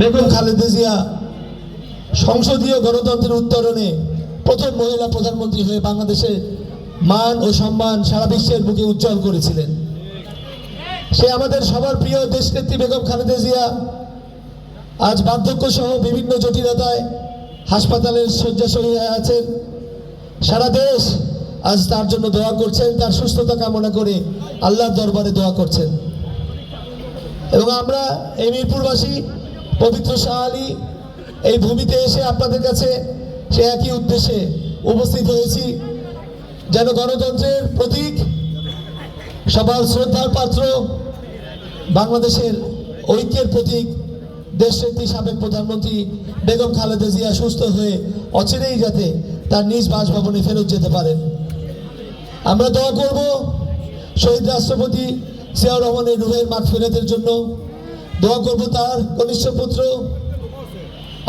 বেগম খালেদা জিয়া সংসদীয় গণতন্ত্রের উত্তরণে প্রথম মহিলা প্রধানমন্ত্রী হয়ে বাংলাদেশের মান ও সম্মান সারা বিশ্বের বুকে উজ্জ্বল করেছিলেন। সে আমাদের সবার প্রিয় দেশনেত্রী বেগম খালেদা জিয়া আজ বার্ধক্য সহ বিভিন্ন জটিলতায় হাসপাতালের শয্যাশয়ী হয়ে আছেন। সারা দেশ আজ তার জন্য দোয়া করছেন, তার সুস্থতা কামনা করে আল্লাহর দরবারে দোয়া করছেন। এবং আমরা এই মিরপুরবাসী পবিত্র শাহ আলী এই ভূমিতে এসে আপনাদের কাছে সে একই উদ্দেশ্যে উপস্থিত হয়েছি, যেন গণতন্ত্রের প্রতীক, সবার শ্রদ্ধার পাত্র, বাংলাদেশের ঐক্যের প্রতীক দেশনেত্রী সাবেক প্রধানমন্ত্রী বেগম খালেদা জিয়া সুস্থ হয়ে অচিরেই যাতে তার নিজ বাসভবনে ফেরত যেতে পারেন। আমরা দোয়া করব শহীদ রাষ্ট্রপতি জিয়াউর রহমানের রুহের মাগফিরাতের জন্য, দোয়া করব তার কনিষ্ঠ পুত্র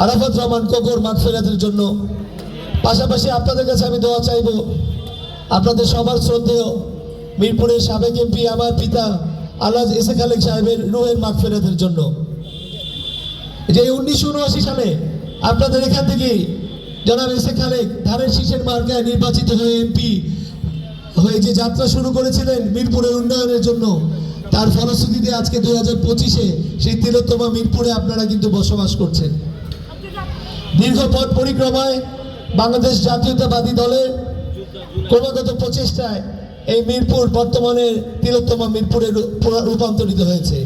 আরাফাত রহমান কোকোর মাগফিরাতের জন্য। পাশাপাশি আপনাদের কাছে আমি দোয়া চাইব আপনাদের সবার শ্রদ্ধেয় মিরপুরের সাবেক এমপি আমার পিতা আলহাজ এসে খালেক সাহেবের রুহের মাগফিরাতের জন্য। যে 1979 সালে আপনাদের এখান থেকে জনাব এসে খালেক ধানের শীষের মার্কায় নির্বাচিত হয়ে এমপি হয়ে যে যাত্রা শুরু করেছিলেন মিরপুরের উন্নয়নের জন্য, তার ফলশ্রুতিতে আজকে 2025-এ সেই তিলোত্তমা মিরপুরে আপনারা কিন্তু বসবাস করছেন। দীর্ঘ পথ পরিক্রমায় বাংলাদেশ জাতীয়তাবাদী দলের ক্রমাগত প্রচেষ্টায় এই মিরপুর বর্তমানে তিলোত্তমা মিরপুরে রূপান্তরিত হয়েছে।